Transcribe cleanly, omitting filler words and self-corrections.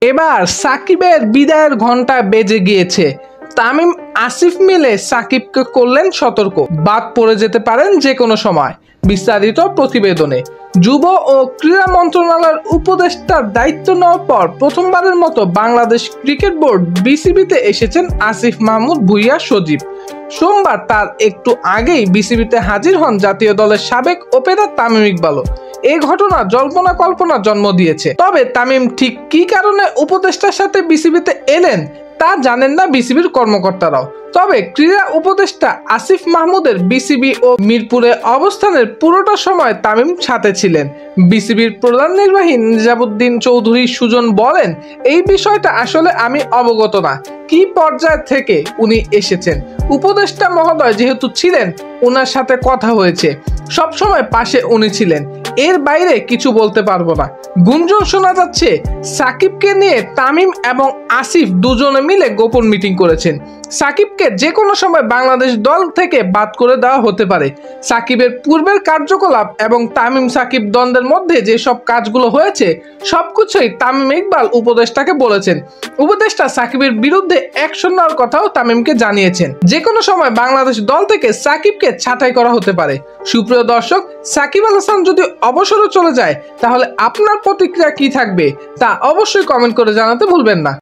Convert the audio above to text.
এবার সাকিবের বিদায়ের ঘন্টা বেজে গিয়েছে। তামিম আসিফ মিলে সাকিবকে করলেন সতর্ক, বাদ পড়ে যেতে পারেন যে কোনো সময়। বিস্তারিত প্রতিবেদনে। যুব ও ক্রীড়া মন্ত্রণালয়ের উপদেষ্টার দায়িত্ব নেওয়ার পর প্রথমবারের মতো বাংলাদেশ ক্রিকেট বোর্ড বিসিবিতে এসেছেন আসিফ মাহমুদ ভুঁইয়া সজীব। সোমবার তার একটু আগেই বিসিবিতে হাজির হন জাতীয় দলের সাবেক ওপেনার তামিম ইকবালও। এই ঘটনা জল্পনা কল্পনার জন্ম দিয়েছে। তবে তামিম ঠিক কী কারণে উপদেষ্টার সাথে বিসিবিতে এলেন তা জানেন না বিসিবির কর্মকর্তারাও। তবে ক্রীড়া উপদেষ্টা আসিফ মাহমুদের বিসিবি ও মিরপুরে অবস্থানের পুরোটা সময় তামিম সাথে ছিলেন। বিসিবির প্রধান নির্বাহী নিজামুদ্দিন চৌধুরী সুজন বলেন, এই বিষয়টা আসলে আমি অবগত না কি পর্যায় থেকে উনি এসেছেন। উপদেষ্টা মহোদয় যেহেতু ছিলেন, ওনার সাথে কথা হয়েছে, সব সময় পাশে উনি ছিলেন, এর বাইরে কিছু বলতে পারবো না। গুঞ্জন শোনা যাচ্ছে সাকিবকে নিয়ে তামিম এবং আসিফ দুজনে মিলে গোপন মিটিং করেছেন। সাকিবকে যে কোনো সময় বাংলাদেশ দল থেকে বাদ করে দেওয়া হতে পারে। সাকিবের পূর্বের কার্যকলাপ এবং তামিম সাকিব দ্বন্দ্বের মধ্যে যে সব কাজগুলো হয়েছে সবকিছুই তামিম ইকবাল উপদেষ্টাকে বলেছেন। উপদেষ্টা সাকিবের বিরুদ্ধে অ্যাকশন নেওয়ার কথাও তামিমকে জানিয়েছেন। যে কোনো সময় বাংলাদেশ দল থেকে সাকিবকে ছাঁটাই করা হতে পারে। সুপ্রিয় দর্শক, সাকিব আল হাসান যদি অবসরে চলে যায় তাহলে আপনার প্রতিক্রিয়া কি থাকবে তা অবশ্যই কমেন্ট করে জানাতে ভুলবেন না।